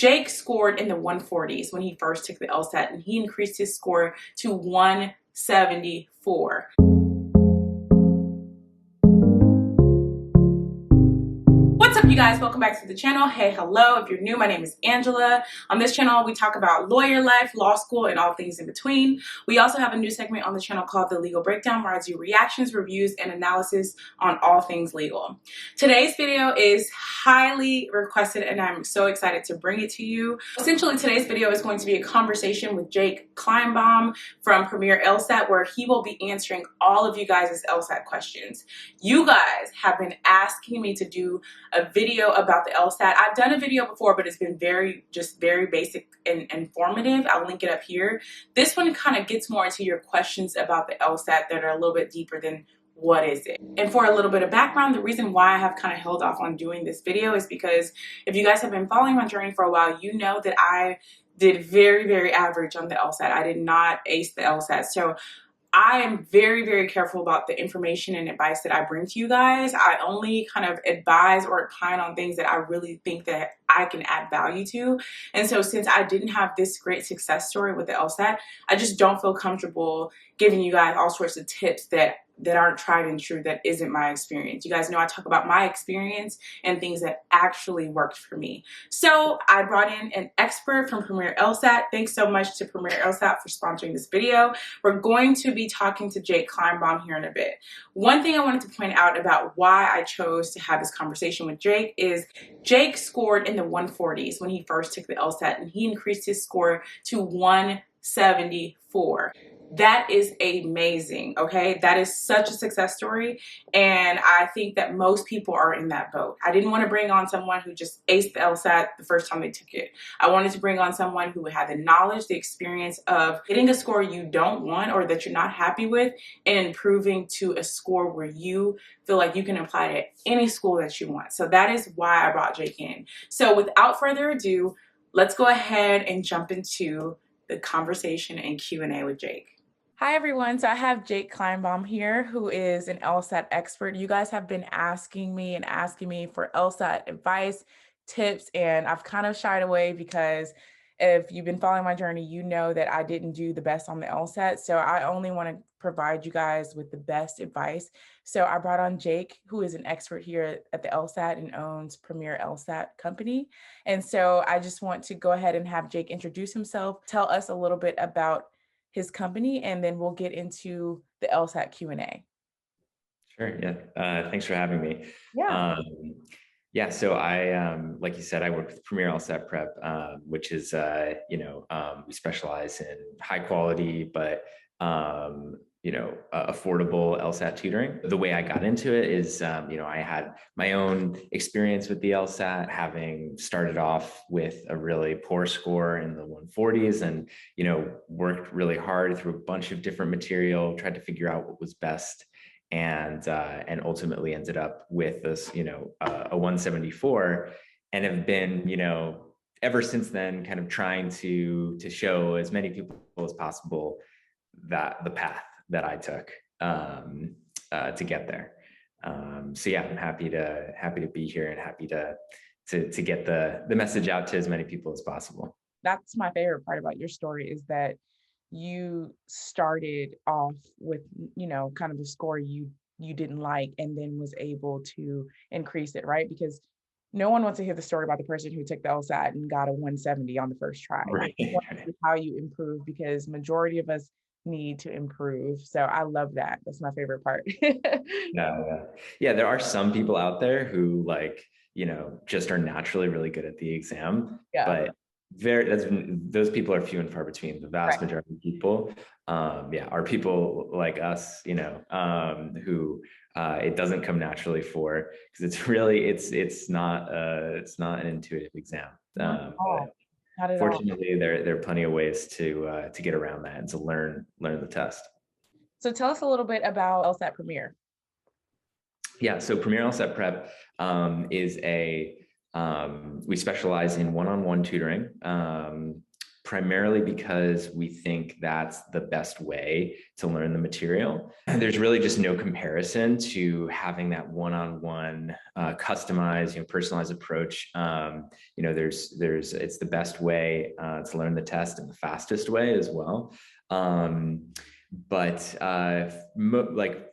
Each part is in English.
Jake scored in the 140s when he first took the LSAT, and he increased his score to 174. What's up, you guys? Welcome back to the channel. Hey, hello. If you're new, my name is Angela. On this channel, we talk about lawyer life, law school, and all things in between. We also have a new segment on the channel called The Legal Breakdown, where I do reactions, reviews, and analysis on all things legal. Today's video is highly requested, and I'm so excited to bring it to you. Essentially, today's video is going to be a conversation with Jake Kleinbaum from Premier LSAT, where he will be answering all of you guys' LSAT questions. You guys have been asking me to do a video about the LSAT. I've done a video before, but it's been very basic and informative. I'll link it up here. This one kind of gets more into your questions about the LSAT that are a little bit deeper than what is it. And for a little bit of background, the reason why I have kind of held off on doing this video is because if you guys have been following my journey for a while, you know that I did very average on the LSAT. I did not ace the LSAT. So I am very careful about the information and advice that I bring to you guys. I only kind of advise or opine on things that I really think that I can add value to. And so since I didn't have this great success story with the LSAT, I just don't feel comfortable giving you guys all sorts of tips that aren't tried and true, that isn't my experience. You guys know I talk about my experience and things that actually worked for me. So I brought in an expert from Premier LSAT. Thanks so much to Premier LSAT for sponsoring this video. We're going to be talking to Jake Kleinbaum here in a bit. One thing I wanted to point out about why I chose to have this conversation with Jake is Jake scored in the 140s when he first took the LSAT, and he increased his score to 174. That is amazing, okay? That is such a success story, and I think that most people are in that boat. I didn't want to bring on someone who just aced the LSAT the first time they took it. I wanted to bring on someone who had the knowledge, the experience of getting a score you don't want or that you're not happy with and improving to a score where you feel like you can apply it at any school that you want. So that is why I brought Jake in. So without further ado, let's go ahead and jump into the conversation and Q&A with Jake. Hi everyone, so I have Jake Kleinbaum here, who is an LSAT expert. You guys have been asking me for LSAT advice, tips, and I've kind of shied away because if you've been following my journey, you know that I didn't do the best on the LSAT. So I only want to provide you guys with the best advice. So I brought on Jake, who is an expert here at the LSAT and owns Premier LSAT company. And so I just want to go ahead and have Jake introduce himself, tell us a little bit about his company, and then we'll get into the LSAT Q&A. Sure, yeah. Thanks for having me. Yeah. Yeah, so I, like you said, I work with Premier LSAT Prep, which is, we specialize in high quality, but, affordable LSAT tutoring. The way I got into it is, I had my own experience with the LSAT, having started off with a really poor score in the 140s and, worked really hard through a bunch of different material, tried to figure out what was best, and ultimately ended up with this, a 174, and have been, ever since then, kind of trying to show as many people as possible that the path that I took to get there. So yeah, I'm happy to be here and happy to get the message out to as many people as possible. That's my favorite part about your story, is that you started off with, kind of a score you didn't like, and then was able to increase it, right? Because no one wants to hear the story about the person who took the LSAT and got a 170 on the first try. Right. How you improve, because majority of us need to improve. So I love that. That's my favorite part. Yeah, there are some people out there who just are naturally really good at the exam, but those people are few and far between. The vast majority of people are people like us, who it doesn't come naturally for, because it's not an intuitive exam. Fortunately, there are plenty of ways to get around that and to learn the test. So tell us a little bit about LSAT Premier. Yeah, so Premier LSAT Prep is we specialize in one-on-one tutoring. primarily because we think that's the best way to learn the material. There's really just no comparison to having that one-on-one customized, personalized approach. It's the best way to learn the test and the fastest way as well. But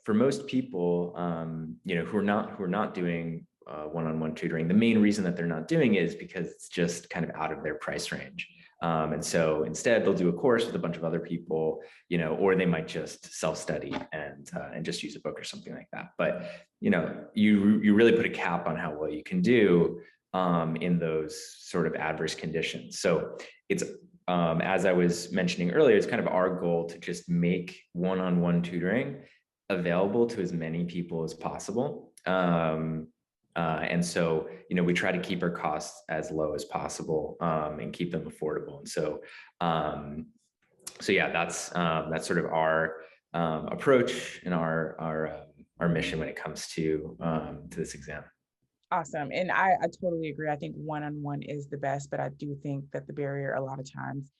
for most people, who are not doing one-on-one tutoring, the main reason that they're not doing it is because it's just kind of out of their price range. And so instead they'll do a course with a bunch of other people, or they might just self-study and just use a book or something like that. But, you really put a cap on how well you can do in those sort of adverse conditions. So it's, as I was mentioning earlier, it's kind of our goal to just make one-on-one tutoring available to as many people as possible. And so, we try to keep our costs as low as possible and keep them affordable. And so, yeah, that's sort of our approach and our mission when it comes to this exam. Awesome. And I totally agree. I think one-on-one is the best, but I do think that the barrier a lot of times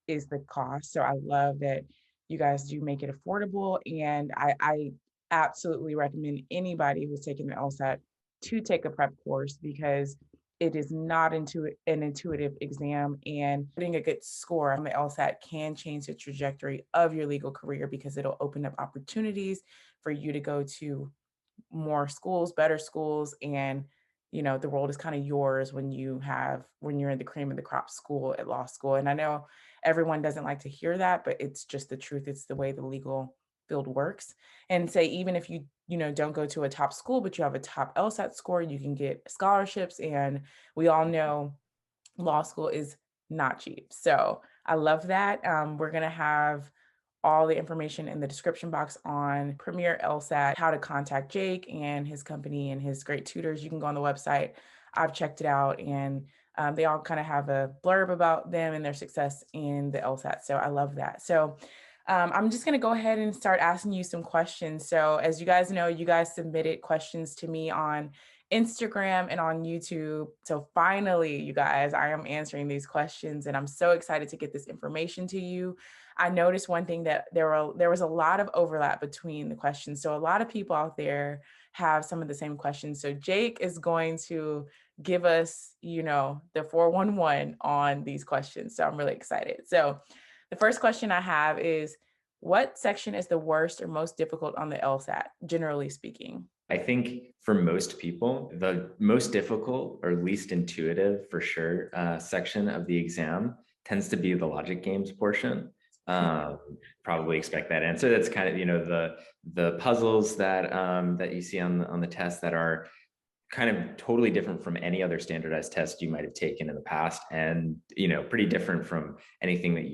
is the cost. So I love that you guys do make it affordable. And I absolutely recommend anybody who's taking the LSAT to take a prep course, because it is not an intuitive exam, and getting a good score on the LSAT can change the trajectory of your legal career, because it'll open up opportunities for you to go to more schools, better schools, and the world is kind of yours when you're in the cream of the crop school at law school. And I know everyone doesn't like to hear that, but it's just the truth. It's the way the legal field works. And say, even if you don't go to a top school, but you have a top LSAT score, you can get scholarships. And we all know law school is not cheap. So I love that. We're going to have all the information in the description box on Premier LSAT, how to contact Jake and his company and his great tutors. You can go on the website. I've checked it out, and they all kind of have a blurb about them and their success in the LSAT. So I love that. So I'm just going to go ahead and start asking you some questions. So as you guys know, you guys submitted questions to me on Instagram and on YouTube. So finally, you guys, I am answering these questions, and I'm so excited to get this information to you. I noticed one thing, that there was a lot of overlap between the questions. So a lot of people out there have some of the same questions. So Jake is going to give us, the 411 on these questions. So I'm really excited. So the first question I have is, what section is the worst or most difficult on the LSAT, generally speaking? I think for most people, the most difficult or least intuitive, for sure, section of the exam tends to be the logic games portion. Probably expect that answer. That's kind of, the puzzles that you see on the test that are kind of totally different from any other standardized test you might have taken in the past, and pretty different from anything that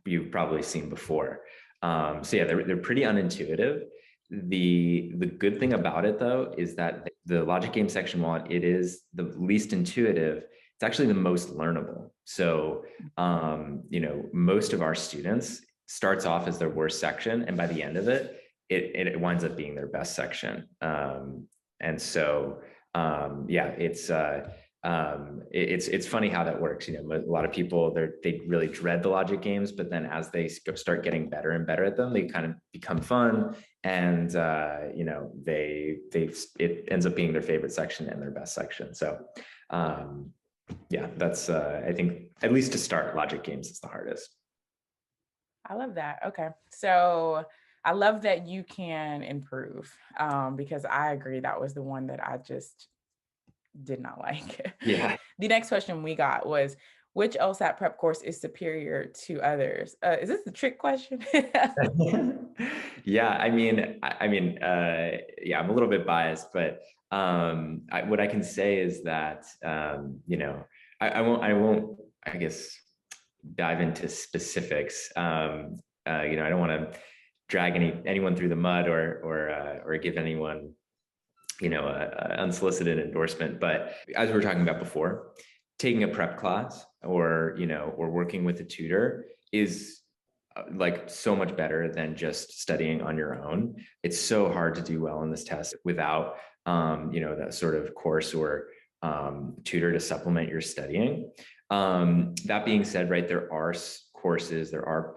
you've probably seen before. So yeah, they're pretty unintuitive. The good thing about it, though, is that the logic game section, while it is the least intuitive, it's actually the most learnable. So most of our students starts off as their worst section, and by the end of it winds up being their best section. And so yeah, it's funny how that works. A lot of people, they really dread the logic games, but then as they start getting better and better at them, they kind of become fun, and it ends up being their favorite section and their best section. So yeah, that's I think, at least to start, logic games is the hardest. I love that. Okay, so I love that you can improve, because I agree that was the one that I just did not like. Yeah. The next question we got was, which LSAT prep course is superior to others? Is this a trick question? Yeah, I mean, yeah, I'm a little bit biased, but what I can say is that I won't, I guess, dive into specifics. I don't want to drag anyone through the mud or give anyone an unsolicited endorsement. But as we were talking about before, taking a prep class or working with a tutor is like so much better than just studying on your own. It's so hard to do well in this test without that sort of course or tutor to supplement your studying. That being said, right, there are courses, there are,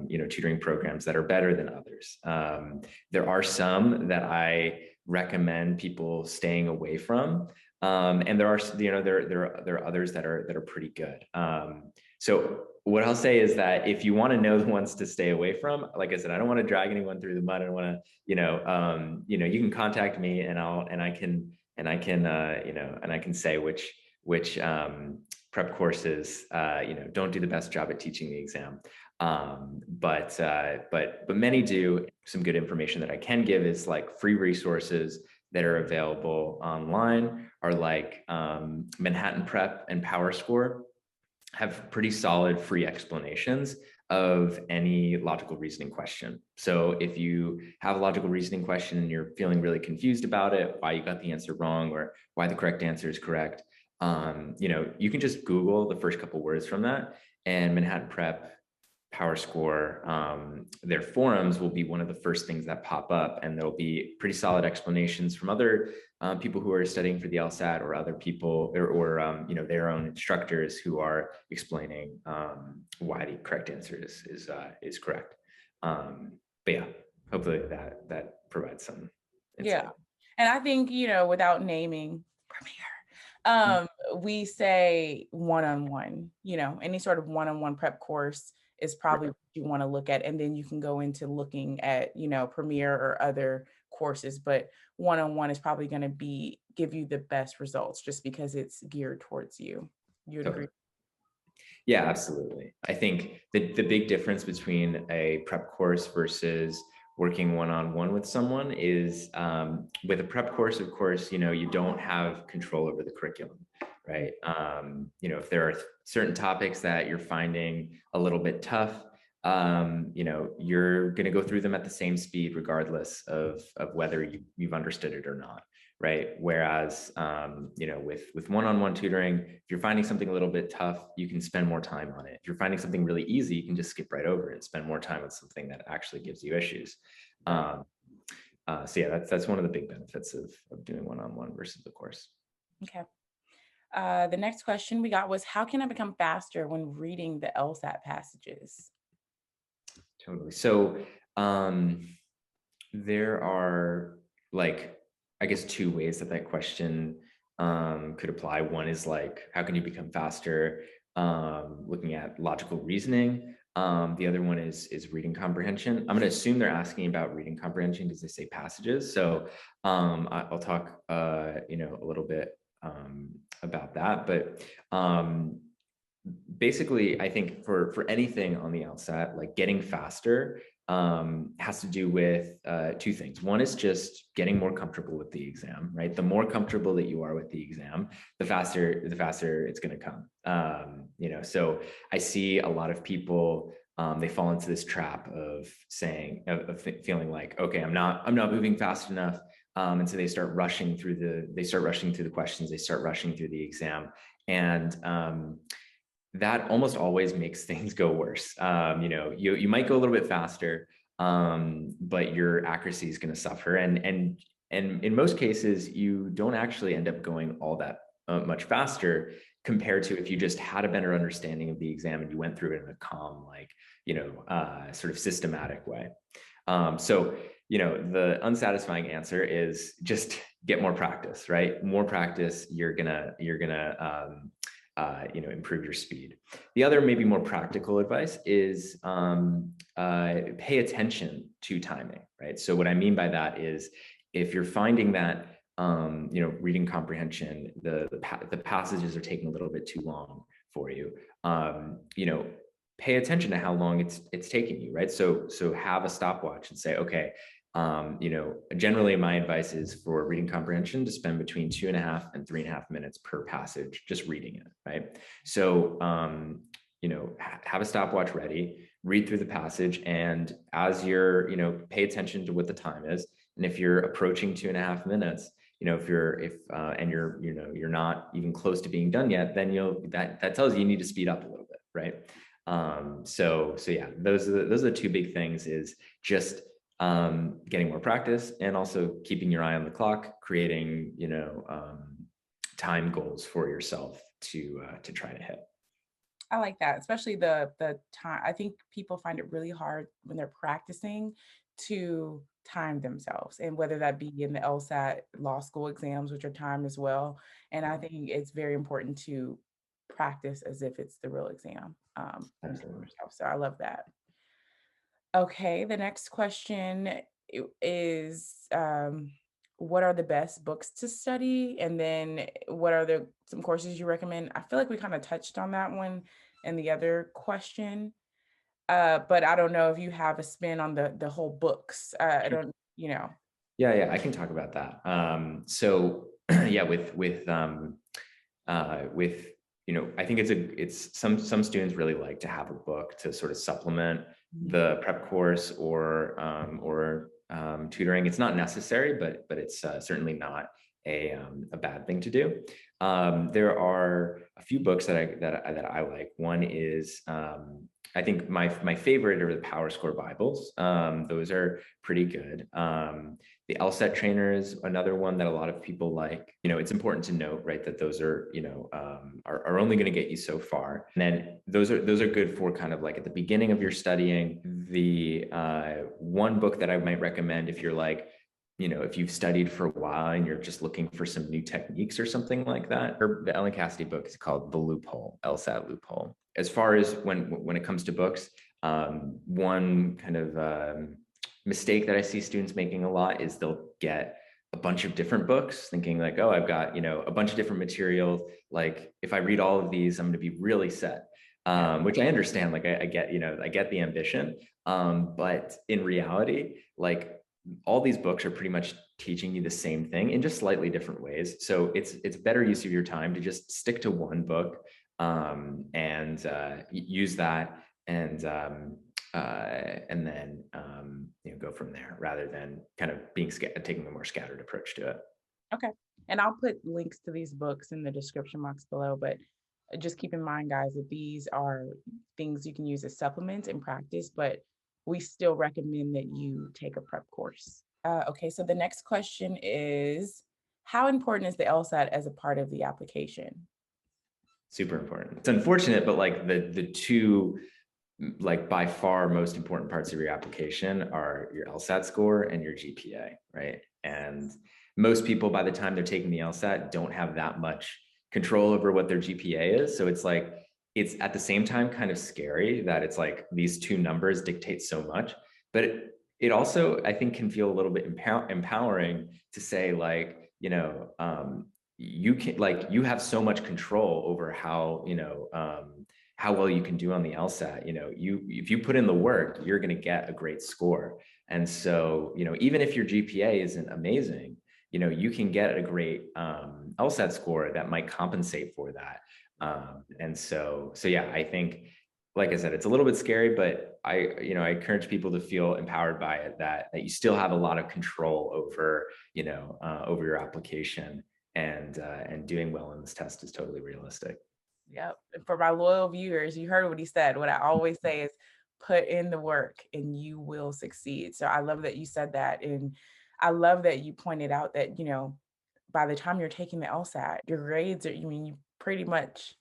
you know, tutoring programs that are better than others. There are some that I recommend people staying away from. And there are, you know, there are others that are pretty good. So what I'll say is that if you want to know the ones to stay away from, like I said, I don't want to drag anyone through the mud. I want to, you know, you can contact me and I can say which prep courses, you know, don't do the best job at teaching the exam. But many do. Some good information that I can give is like free resources that are available online are like Manhattan Prep and PowerScore have pretty solid free explanations of any logical reasoning question. So if you have a logical reasoning question and you're feeling really confused about it, why you got the answer wrong or why the correct answer is correct, you know, you can just Google the first couple words from that, and Manhattan Prep, PowerScore, their forums will be one of the first things that pop up, and there'll be pretty solid explanations from other people who are studying for the LSAT or other people or you know, their own instructors who are explaining why the correct answer is correct. But yeah, hopefully that provides some insight. Yeah, and I think, you know, without naming Premiere, we say one-on-one, you know, any sort of one-on-one prep course is probably what you want to look at. And then you can go into looking at, you know, Premiere or other courses, but one-on-one is probably going to give you the best results just because it's geared towards you. You would agree? Yeah, absolutely. I think the big difference between a prep course versus working one-on-one with someone is with a prep course, of course, you know, you don't have control over the curriculum, right? You know, if there are certain topics that you're finding a little bit tough, you know, you're going to go through them at the same speed, regardless of whether you've understood it or not, right? Whereas, you know, with one-on-one tutoring, if you're finding something a little bit tough, you can spend more time on it. If you're finding something really easy, you can just skip right over it and spend more time with something that actually gives you issues. So yeah, that's one of the big benefits of doing one-on-one versus the course. Okay. The next question we got was, how can I become faster when reading the LSAT passages? Totally. So there are, like, I guess, two ways that question could apply. One is like, how can you become faster looking at logical reasoning? The other one is reading comprehension. I'm going to assume they're asking about reading comprehension because they say passages. So I'll talk, you know, a little bit about that. But basically, I think for anything on the LSAT, like getting faster has to do with two things. One is just getting more comfortable with the exam, right? The more comfortable that you are with the exam, the faster it's going to come. You know, so I see a lot of people, they fall into this trap of feeling like, okay, I'm not moving fast enough. And so they start rushing through the questions, they start rushing through the exam. And that almost always makes things go worse. You know, you might go a little bit faster, but your accuracy is going to suffer. And in most cases, you don't actually end up going all that much faster compared to if you just had a better understanding of the exam and you went through it in a calm, like, you know, sort of systematic way. So, you know, the unsatisfying answer is just get more practice, right? More practice, you're gonna you know, improve your speed. The other, maybe more practical advice is pay attention to timing, right? So what I mean by that is, if you're finding that you know, reading comprehension, the passages are taking a little bit too long for you, you know, pay attention to how long it's taking you, right? So have a stopwatch and say, okay, you know, generally my advice is for reading comprehension to spend between 2.5 and 3.5 minutes per passage, just reading it, right? So, you know, have a stopwatch ready, read through the passage, and as you're, you know, pay attention to what the time is. And if you're approaching 2.5 minutes, you know, and you're, you know, you're not even close to being done yet, then that tells you need to speed up a little bit, right? So yeah, those are the two big things, is just getting more practice and also keeping your eye on the clock, creating, you know, time goals for yourself to try to hit. I like that, especially the time. I think people find it really hard when they're practicing to time themselves, and whether that be in the LSAT law school exams, which are timed as well. And I think it's very important to practice as if it's the real exam. And time Absolutely. yourself. So I love that. Okay, the next question is, what are the best books to study? And then what are some courses you recommend? I feel like we kind of touched on that one in the other question. But I don't know if you have a spin on the whole books. I Sure. don't, you know. Yeah, I can talk about that. So yeah, with I think it's some students really like to have a book to sort of supplement the prep course or tutoring. It's not necessary, but it's certainly not a bad thing to do. There are a few books that I like. One is I think my favorite are the PowerScore Bibles. Those are pretty good. The LSAT trainer is another one that a lot of people like. It's important to note, right, that those are, are only going to get you so far. And then those are good for kind of like at the beginning of your studying. The one book that I might recommend if you're like, if you've studied for a while and you're just looking for some new techniques or something like that, or the Ellen Cassidy book is called The Loophole, LSAT Loophole. As far as when it comes to books, one kind of mistake that I see students making a lot is they'll get a bunch of different books thinking like, oh, I've got, a bunch of different materials. Like if I read all of these, I'm going to be really set, which I understand. Like I get, I get the ambition. But in reality, like all these books are pretty much teaching you the same thing in just slightly different ways. So it's better use of your time to just stick to one book and use that and then go from there rather than kind of taking a more scattered approach to it. Okay. And I'll put links to these books in the description box below, but just keep in mind, guys, that these are things you can use as supplements in practice, but we still recommend that you take a prep course. Okay, so the next question is, how important is the LSAT as a part of the application? Super important. It's unfortunate, but like the two like by far most important parts of your application are your LSAT score and your GPA, right? And most people, by the time they're taking the LSAT, don't have that much control over what their GPA is. So it's like, it's at the same time kind of scary that it's like these two numbers dictate so much, but it also, I think, can feel a little bit empowering to say like, you can, like, you have so much control over how, how well you can do on the LSAT. If you put in the work, you're going to get a great score. And so, even if your GPA isn't amazing, you can get a great LSAT score that might compensate for that. And so yeah, I think, like I said, it's a little bit scary, but I encourage people to feel empowered by it, that you still have a lot of control over, over your application, and doing well in this test is totally realistic. Yep. For my loyal viewers, you heard what he said. What I always say is put in the work and you will succeed. So I love that you said that. And I love that you pointed out that, by the time you're taking the LSAT, your grades are, you pretty much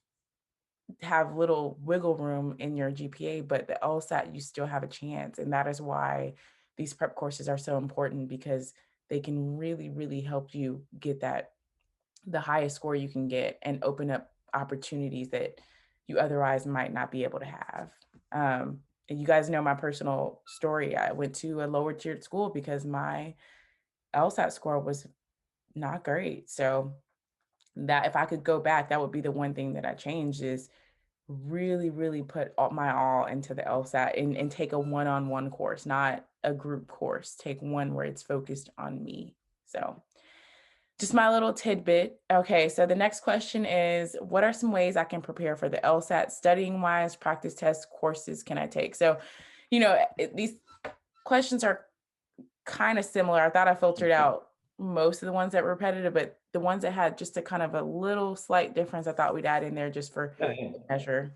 have little wiggle room in your GPA, but the LSAT, you still have a chance. And that is why these prep courses are so important, because they can really, really help you get the highest score you can get and open up opportunities that you otherwise might not be able to have. And you guys know my personal story. I went to a lower tiered school because my LSAT score was not great. So that if I could go back, that would be the one thing that I changed, is really, really put my all into the LSAT and take a one-on-one course, not a group course. Take one where it's focused on me. So just my little tidbit. Okay, so the next question is, what are some ways I can prepare for the LSAT studying wise? Practice test courses can I take? So, these questions are kind of similar. I thought I filtered out most of the ones that were repetitive, but the ones that had just a kind of a little slight difference, I thought we'd add in there just for measure.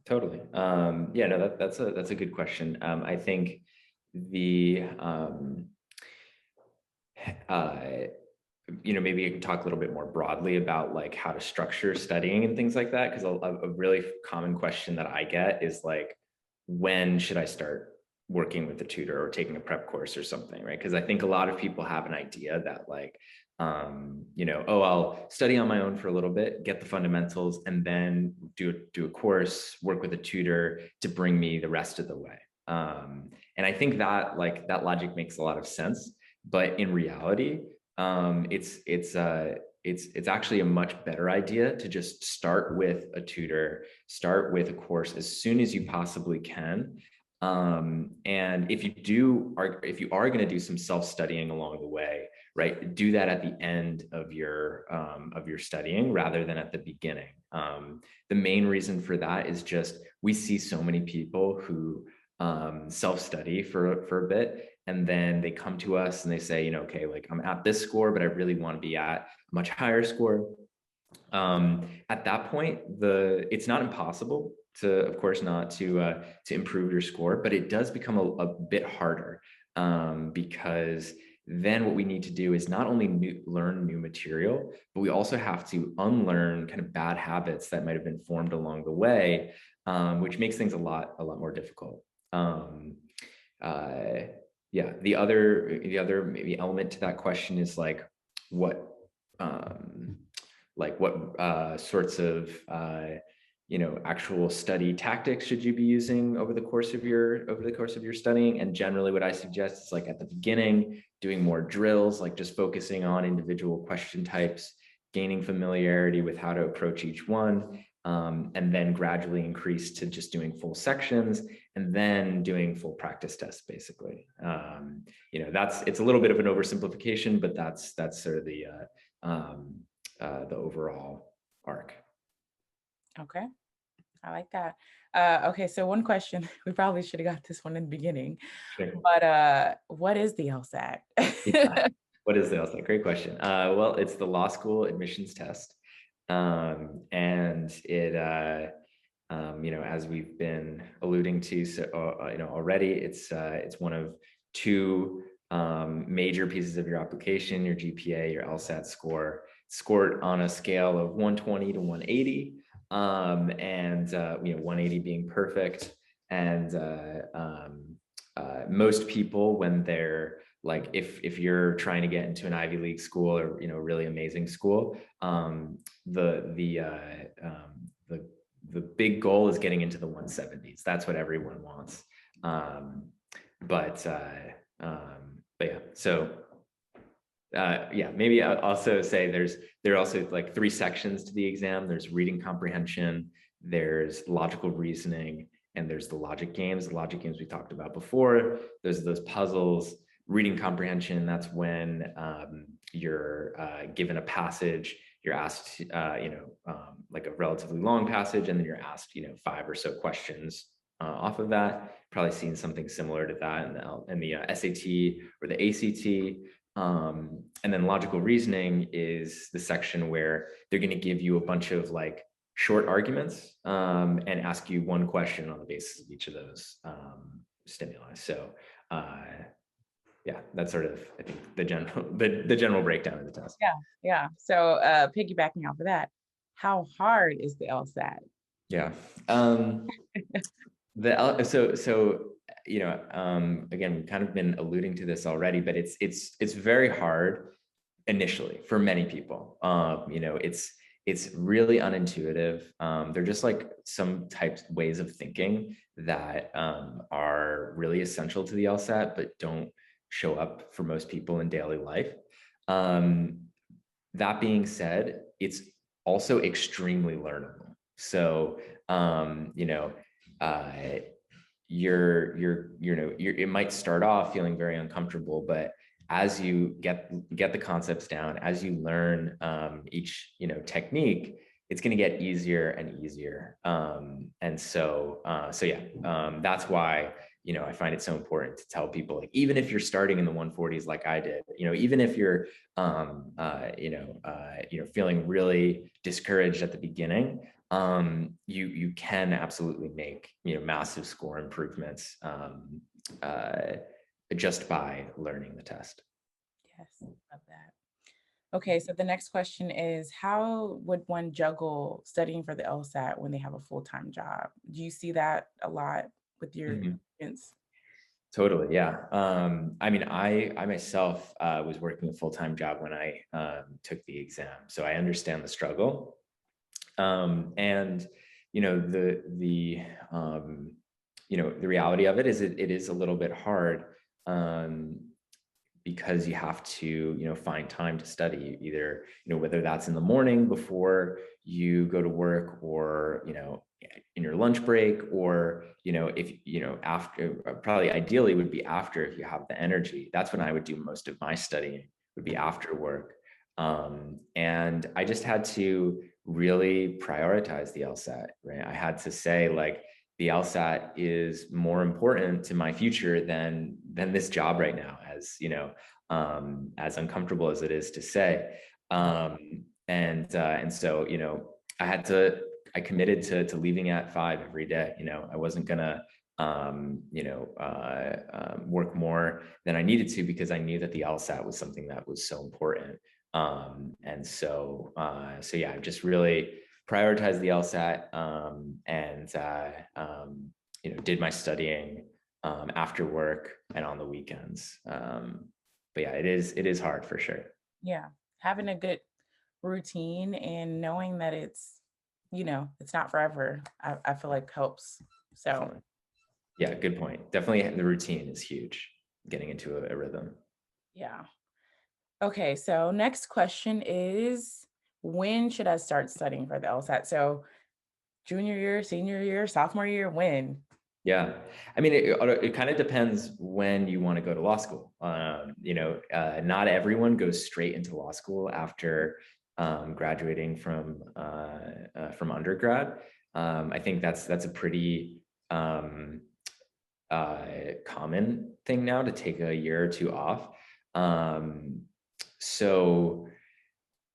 Totally. Yeah, no, that's a good question. I think the maybe you can talk a little bit more broadly about like how to structure studying and things like that. Because a really common question that I get is like, when should I start working with a tutor or taking a prep course or something, right? Because I think a lot of people have an idea that like, oh, I'll study on my own for a little bit, get the fundamentals, and then do a course, work with a tutor to bring me the rest of the way. And I think that like that logic makes a lot of sense, but in reality, it's actually a much better idea to just start with a tutor, start with a course as soon as you possibly can. And if you are going to do some self-studying along the way, right, do that at the end of your studying rather than at the beginning. The main reason for that is just we see so many people who self-study for a bit, and then they come to us and they say, okay, like I'm at this score, but I really want to be at a much higher score. At that point, it's not impossible to, of course, not to improve your score, but it does become a bit harder, because then what we need to do is not only learn new material, but we also have to unlearn kind of bad habits that might have been formed along the way, which makes things a lot more difficult. Yeah, the other maybe element to that question is like what sorts of actual study tactics should you be using over the course of your studying. And generally what I suggest is like at the beginning, doing more drills, like just focusing on individual question types, gaining familiarity with how to approach each one, and then gradually increase to just doing full sections and then doing full practice tests, basically. It's a little bit of an oversimplification, but that's sort of the overall arc. Okay, I like that. Okay, so one question, we probably should have got this one in the beginning, Sure. but what is the LSAT? Yeah. What is the LSAT? Great question. Well, it's the law school admissions test. And it, as we've been alluding to, already, it's one of two major pieces of your application: your GPA, your LSAT score, scored on a scale of 120 to 180, and 180 being perfect. And most people, when they're like, if you're trying to get into an Ivy League school or really amazing school, the big goal is getting into the 170s. That's what everyone wants. But yeah, so maybe I'll also say there are also like 3 sections to the exam. There's reading comprehension, there's logical reasoning, and there's the logic games. The logic games we talked about before. There's those puzzles. Reading comprehension, that's when you're given a passage, you're asked, like a relatively long passage, and then you're asked, 5 or so questions off of that. Probably seen something similar to that in the SAT or the ACT. And then logical reasoning is the section where they're going to give you a bunch of like short arguments and ask you one question on the basis of each of those stimuli. So yeah, that's sort of, I think, the general breakdown of the test. Yeah. So piggybacking off of that, how hard is the LSAT? Yeah. Again, we've kind of been alluding to this already, but it's very hard initially for many people. It's really unintuitive. They're just like some ways of thinking that are really essential to the LSAT, but don't show up for most people in daily life. That being said, it's also extremely learnable. So, it might start off feeling very uncomfortable, but as you get the concepts down, as you learn each technique, it's going to get easier and easier. That's why I find it so important to tell people, like, even if you're starting in the 140s like I did, even if you're feeling really discouraged at the beginning, you can absolutely make massive score improvements just by learning the test. Yes, love that. Okay, so the next question is, how would one juggle studying for the LSAT when they have a full-time job? Do you see that a lot with your Mhm. students? Totally, yeah. I mean, I myself was working a full-time job when I took the exam, so I understand the struggle. And you know, the reality of it is it is a little bit hard, um, because you have to, find time to study, either, whether that's in the morning before you go to work, or, in your lunch break, or, if, after, probably ideally would be after, if you have the energy. That's when I would do most of my studying, would be after work. And I just had to really prioritize the LSAT, right? I had to say, like, the LSAT is more important to my future than this job right now, as uncomfortable as it is to say. And so, I committed to leaving at 5 every day. I wasn't gonna work more than I needed to, because I knew that the LSAT was something that was so important. So yeah, I've just really prioritized the LSAT, and did my studying after work and on the weekends. But yeah, it is hard for sure. Yeah, having a good routine and knowing that it's not forever, I feel like helps. So, Definitely. Yeah, good point. Definitely, the routine is huge. Getting into a rhythm. yeah. Okay, so next question is, when should I start studying for the LSAT? So junior year, senior year, sophomore year, when? Yeah, I mean, it kind of depends when you want to go to law school. Not everyone goes straight into law school after graduating from undergrad. I think that's a pretty common thing now, to take a year or two off. So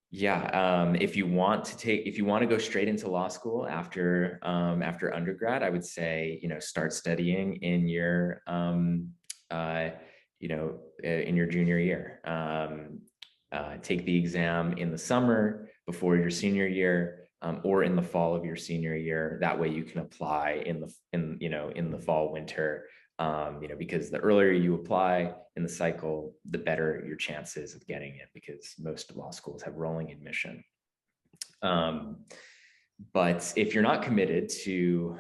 yeah, if you want to go straight into law school after undergrad, I would say, start studying in your junior year. Take the exam in the summer before your senior year, or in the fall of your senior year. That way you can apply in the fall, winter, because the earlier you apply in the cycle, the better your chances of getting it, because most law schools have rolling admission. But if you're not committed to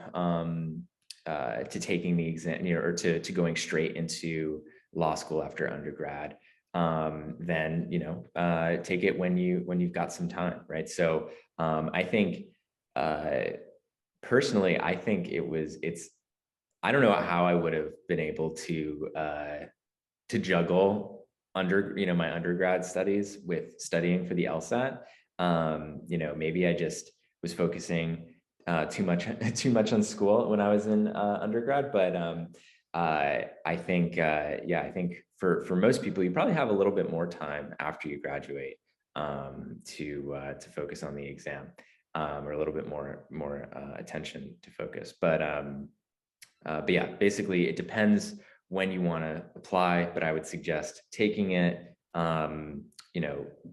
taking the exam, or to going straight into law school after undergrad, then take it when you've got some time, right? So I think, personally, I think it's I don't know how I would have been able to juggle my undergrad studies with studying for the LSAT. Maybe I just was focusing too much on school when I was in undergrad. But I think, I think for most people, you probably have a little bit more time after you graduate, to focus on the exam, or a little bit more attention to focus. But yeah, basically it depends when you want to apply, but I would suggest taking it,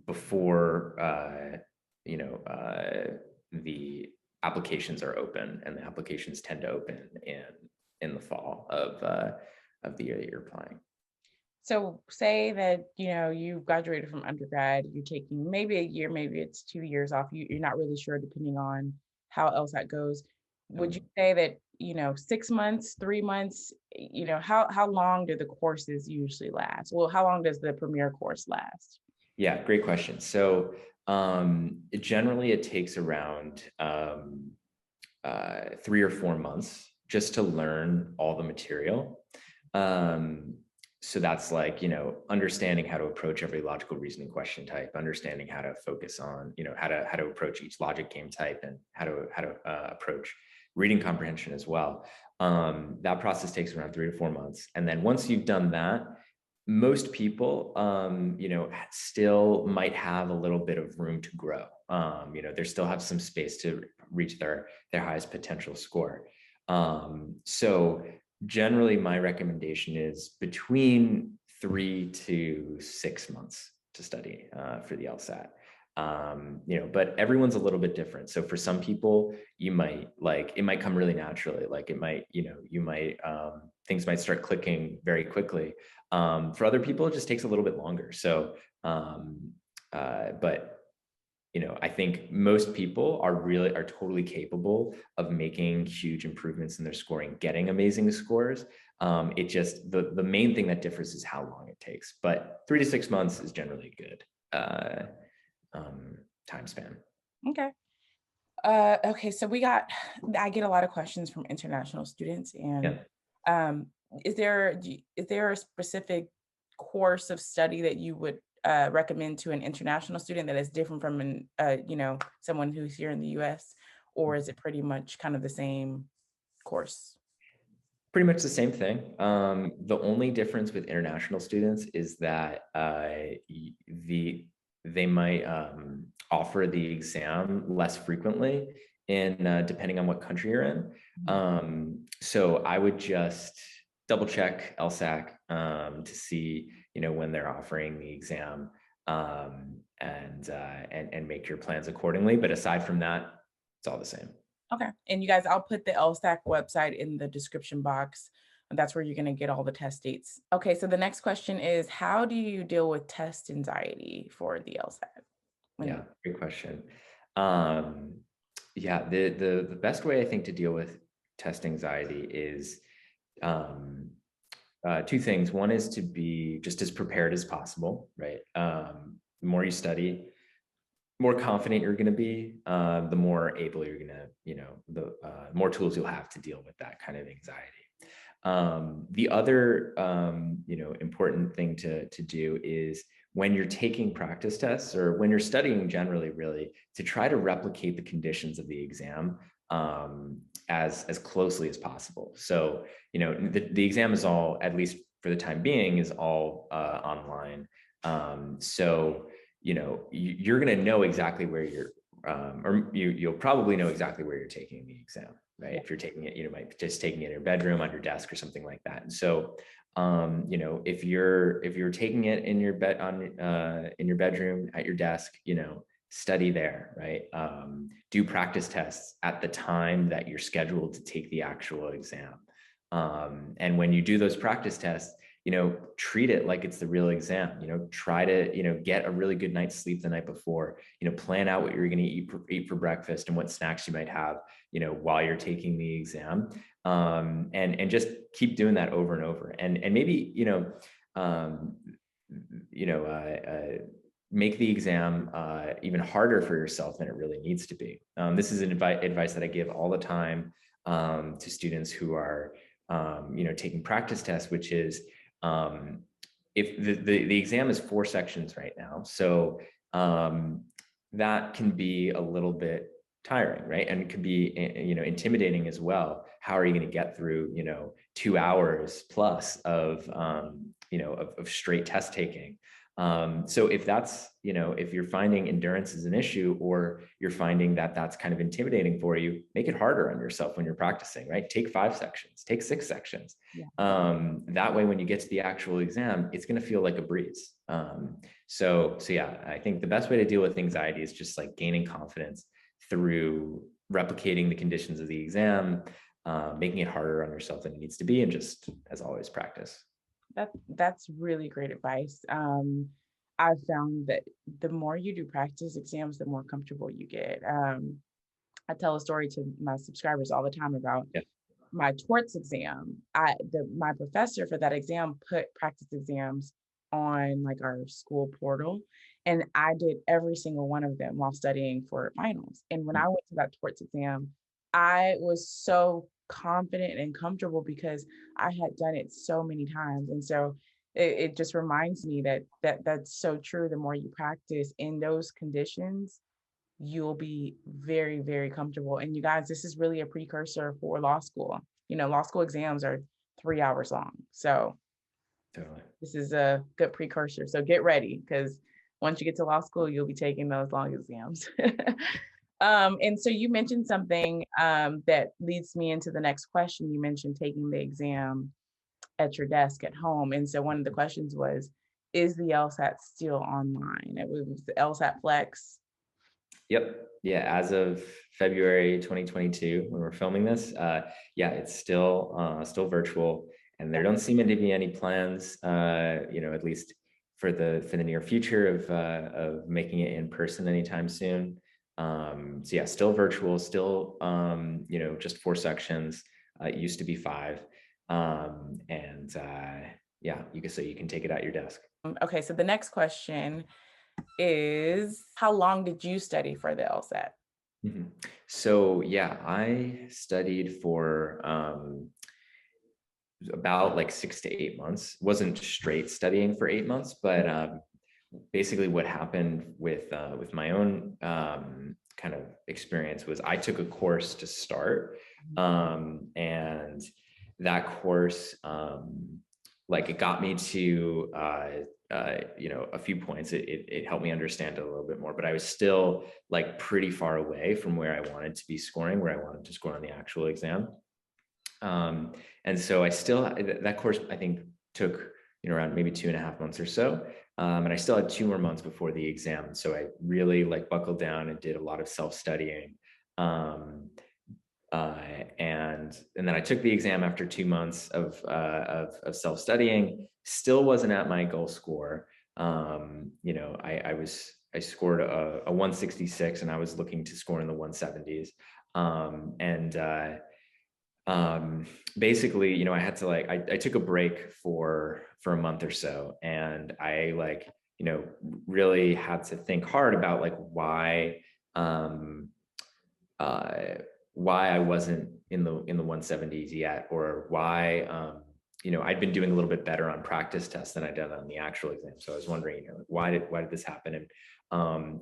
before, the applications are open, and the applications tend to open in the fall of the year that you're applying. So say that, you graduated from undergrad, you're taking maybe a year, maybe it's 2 years off. You're not really sure depending on how LSAT goes. Would you say that, 6 months, 3 months, how long do the courses usually last? Well, how long does the premier course last? Yeah, great question. So generally it takes around 3 or 4 months just to learn all the material. So that's like, understanding how to approach every logical reasoning question type, understanding how to focus on, how to approach each logic game type, and how to approach reading comprehension as well. That process takes around 3 to 4 months. And then once you've done that, most people, still might have a little bit of room to grow. They still have some space to reach their highest potential score. So generally, my recommendation is between 3 to 6 months to study for the LSAT. But everyone's a little bit different. So for some people, you might it might come really naturally. Like it might, things might start clicking very quickly. For other people, it just takes a little bit longer. So, but I think most people are totally capable of making huge improvements in their scoring, getting amazing scores. It just, the main thing that differs is how long it takes, but 3 to 6 months is generally good time span. Okay. Okay, so I get a lot of questions from international students, and is there a specific course of study that you would recommend to an international student that is different from someone who's here in the US, or is it pretty much kind of the same course? Pretty much the same thing. The only difference with international students is that they might offer the exam less frequently depending on what country you're in. So I would just double check LSAC to see, when they're offering the exam and make your plans accordingly. But aside from that, it's all the same. Okay. And you guys, I'll put the LSAC website in the description box. That's where you're going to get all the test dates. Okay. So the next question is, how do you deal with test anxiety for the LSAT? Yeah, great question. Yeah, the best way I think to deal with test anxiety is two things. One is to be just as prepared as possible, right? The more you study, more confident you're going to be, the more able you're going to, the more tools you'll have to deal with that kind of anxiety. The other, important thing to do is when you're taking practice tests or when you're studying generally, really, to try to replicate the conditions of the exam as closely as possible. So, the exam is all, at least for the time being, is all online. So, you're going to know exactly where you're, you'll probably know exactly where you're taking the exam, right? If you're taking it, you might just taking it in your bedroom, on your desk, or something like that. And so, if you're taking it in your in your bedroom, at your desk, study there, right? Do practice tests at the time that you're scheduled to take the actual exam. And when you do those practice tests, treat it like it's the real exam. Try to, get a really good night's sleep the night before, plan out what you're going to eat for breakfast and what snacks you might have, while you're taking the exam. And just keep doing that over and over. And maybe, make the exam even harder for yourself than it really needs to be. This is advice that I give all the time to students who are, taking practice tests, which is, if the exam is 4 sections right now, so that can be a little bit tiring, right? And it could be, intimidating as well. How are you going to get through, 2 hours plus of straight test taking? So if that's, if you're finding endurance is an issue, or you're finding that that's kind of intimidating for you, make it harder on yourself when you're practicing, right? Take 5 sections, take 6 sections. That way, when you get to the actual exam, it's going to feel like a breeze. So yeah, I think the best way to deal with anxiety is just like gaining confidence through replicating the conditions of the exam, making it harder on yourself than it needs to be, and just, as always, practice. That's really great advice. I've found that the more you do practice exams, the more comfortable you get. I tell a story to my subscribers all the time about my torts exam. My professor for that exam put practice exams on like our school portal, and I did every single one of them while studying for finals. And when I went to that torts exam, I was so confident and comfortable because I had done it so many times. And so it just reminds me that's so true. The more you practice in those conditions, you'll be very, very comfortable. And you guys, this is really a precursor for law school. Law school exams are 3 hours long. So Totally. This is a good precursor. So get ready, because once you get to law school, you'll be taking those long exams. And so you mentioned something that leads me into the next question. You mentioned taking the exam at your desk at home. And so one of the questions was, is the LSAT still online? It was the LSAT Flex. Yep. Yeah. As of February 2022, when we're filming this, yeah, it's still virtual, and there don't seem to be any plans, at least for the near future of making it in person anytime soon. So yeah, still virtual, still just 4 sections. It used to be 5, and yeah, you can take it at your desk. Okay, so the next question is, how long did you study for the LSAT? So yeah, I studied for about like 6 to 8 months. Wasn't straight studying for 8 months, but basically what happened with my own kind of experience was I took a course to start, and that course like it got me to a few points. It helped me understand it a little bit more, but I was still like pretty far away from where I wanted to be scoring, where I wanted to score on the actual exam. And so that course, I think, took, around maybe 2.5 months or so. And I still had 2 more months before the exam. So I really like buckled down and did a lot of self-studying. And then I took the exam after 2 months of self-studying. Still wasn't at my goal score. I scored a 166, and I was looking to score in the 170s. Basically, I had to I took a break for a month or so, and I really had to think hard about why I wasn't in the 170s yet, or why I'd been doing a little bit better on practice tests than I did on the actual exam. So I was wondering, why did this happen? And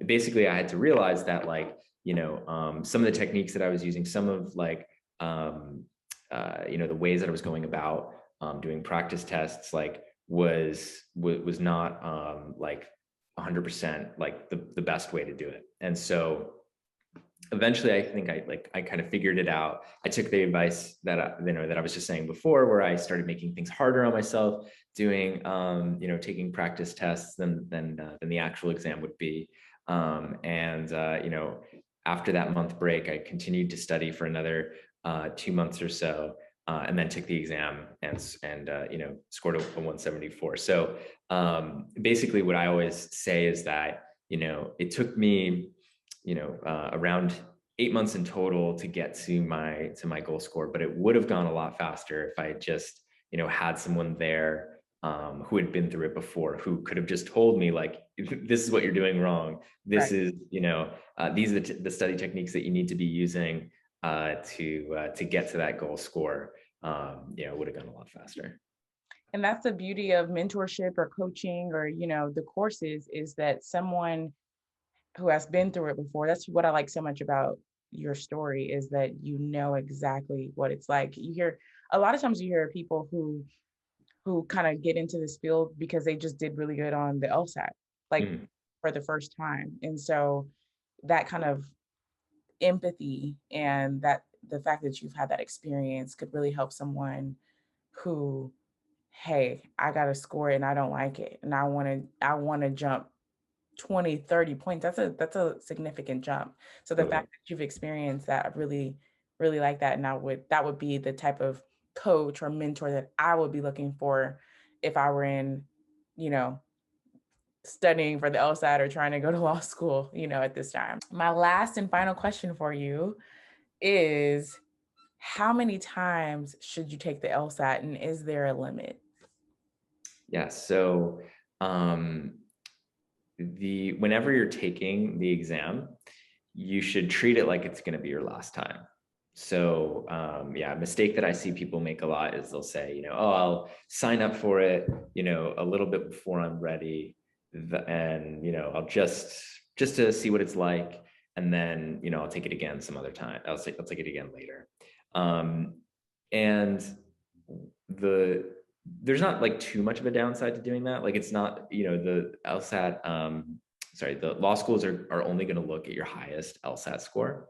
basically I had to realize that some of the techniques that I was using, some of the ways that I was going about doing practice tests, was not 100% the best way to do it. And so eventually I think I kind of figured it out. I took the advice that I was just saying before, where I started making things harder on myself, doing taking practice tests than the actual exam would be. After that month break, I continued to study for another 2 months or so, and then took the exam and scored a 174. So basically what I always say is that it took me around 8 months in total to get to my goal score, but it would have gone a lot faster if I had just had someone there who had been through it before, who could have just told me this is what you're doing wrong. This is these are the study techniques that you need to be using to get to that goal score. It would have gone a lot faster. And that's the beauty of mentorship or coaching or the courses, is that someone who has been through it before. That's what I like so much about your story, is that exactly what it's like. A lot of times you hear people who kind of get into this field because they just did really good on the LSAT, for the first time. And so that kind of empathy, and that the fact that you've had that experience could really help someone who, hey, I got to score it and I don't like it, and I want to jump 20, 30 points. That's a significant jump. So the fact that you've experienced that, I really, really like that. And that would be the type of coach or mentor that I would be looking for if I were in, studying for the LSAT or trying to go to law school, at this time. My last and final question for you is, how many times should you take the LSAT, and is there a limit? Yeah. So whenever you're taking the exam, you should treat it like it's going to be your last time. So a mistake that I see people make a lot is they'll say, I'll sign up for it, a little bit before I'm ready, and I'll just to see what it's like, and then I'll take it again some other time. I'll take it again later. And there's not too much of a downside to doing that. It's not, the LSAT, the law schools are only going to look at your highest LSAT score.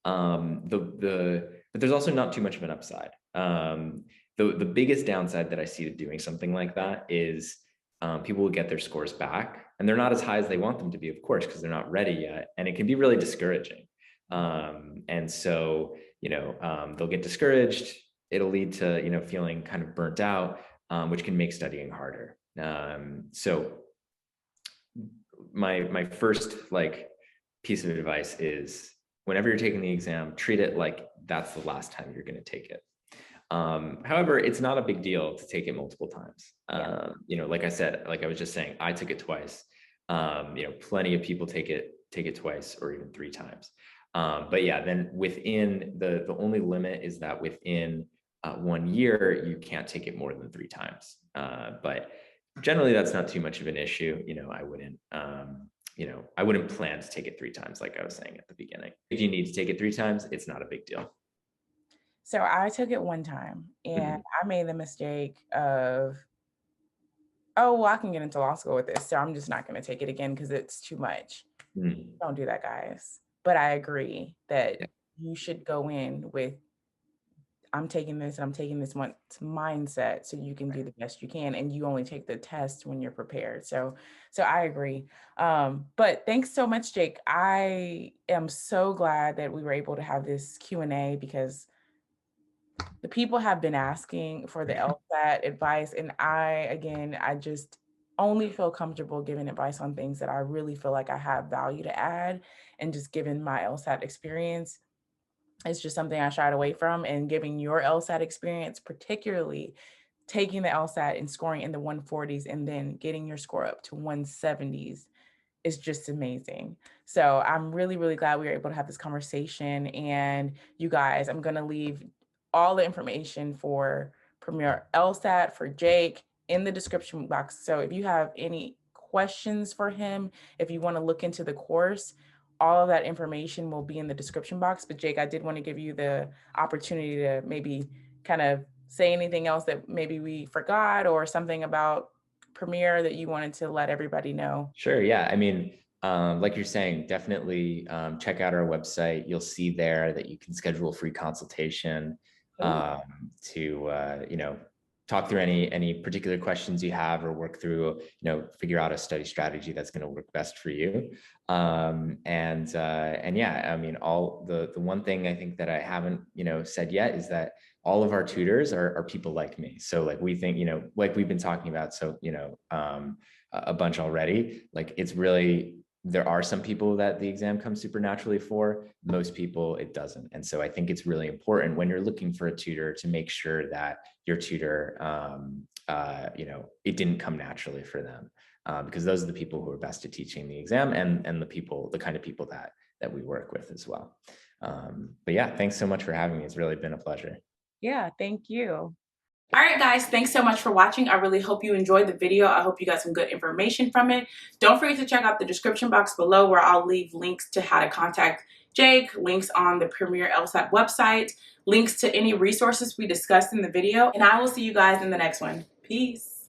But there's also not too much of an upside. The biggest downside that I see to doing something like that is people will get their scores back, and they're not as high as they want them to be, of course, because they're not ready yet. And it can be really discouraging. And so, they'll get discouraged. It'll lead to, feeling kind of burnt out, which can make studying harder. So my first piece of advice is, whenever you're taking the exam, treat it like that's the last time you're going to take it. However, it's not a big deal to take it multiple times. Like I said, like I was just saying, I took it twice. Plenty of people take it twice or even 3 times. But yeah, then within the only limit is that within 1 year, you can't take it more than 3 times. But generally that's not too much of an issue. I wouldn't plan to take it 3 times, like I was saying at the beginning. If you need to take it 3 times, it's not a big deal. So I took it 1 time, and I made the mistake of, oh, well, I can get into law school with this, so I'm just not going to take it again because it's too much. Don't do that, guys. But I agree that you should go in with, I'm taking this and I'm taking this one mindset, so you can do the best you can, and you only take the test when you're prepared. So I agree. But thanks so much, Jake. I am so glad that we were able to have this Q&A, because the people have been asking for the LSAT advice, and I just only feel comfortable giving advice on things that I really feel like I have value to add, and just given my LSAT experience, it's just something I shied away from. And giving your LSAT experience, particularly taking the LSAT and scoring in the 140s and then getting your score up to 170s, is just amazing. So I'm really, really glad we were able to have this conversation. And you guys, I'm going to leave all the information for Premier LSAT for Jake in the description box. So if you have any questions for him, if you want to look into the course, all of that information will be in the description box. But Jake, I did want to give you the opportunity to maybe kind of say anything else that maybe we forgot, or something about Premier that you wanted to let everybody know. Sure. Yeah. I mean, like you're saying, definitely check out our website. You'll see there that you can schedule a free consultation to talk through any particular questions you have, or work through, figure out a study strategy that's going to work best for you. And yeah, I mean, all the one thing I think that I haven't, said yet is that all of our tutors are people like me. So like, we think, like we've been talking about, so, a bunch already, like it's really, there are some people that the exam comes super naturally for, most people it doesn't. And so I think it's really important when you're looking for a tutor to make sure that your tutor, it didn't come naturally for them, because those are the people who are best at teaching the exam, and the kind of people that we work with as well. But yeah, thanks so much for having me. It's really been a pleasure. Yeah, thank you. All right, guys, thanks so much for watching. I really hope you enjoyed the video. I hope you got some good information from it. Don't forget to check out the description box below, where I'll leave links to how to contact Jake, links on the Premier LSAT website, links to any resources we discussed in the video, and I will see you guys in the next one. Peace.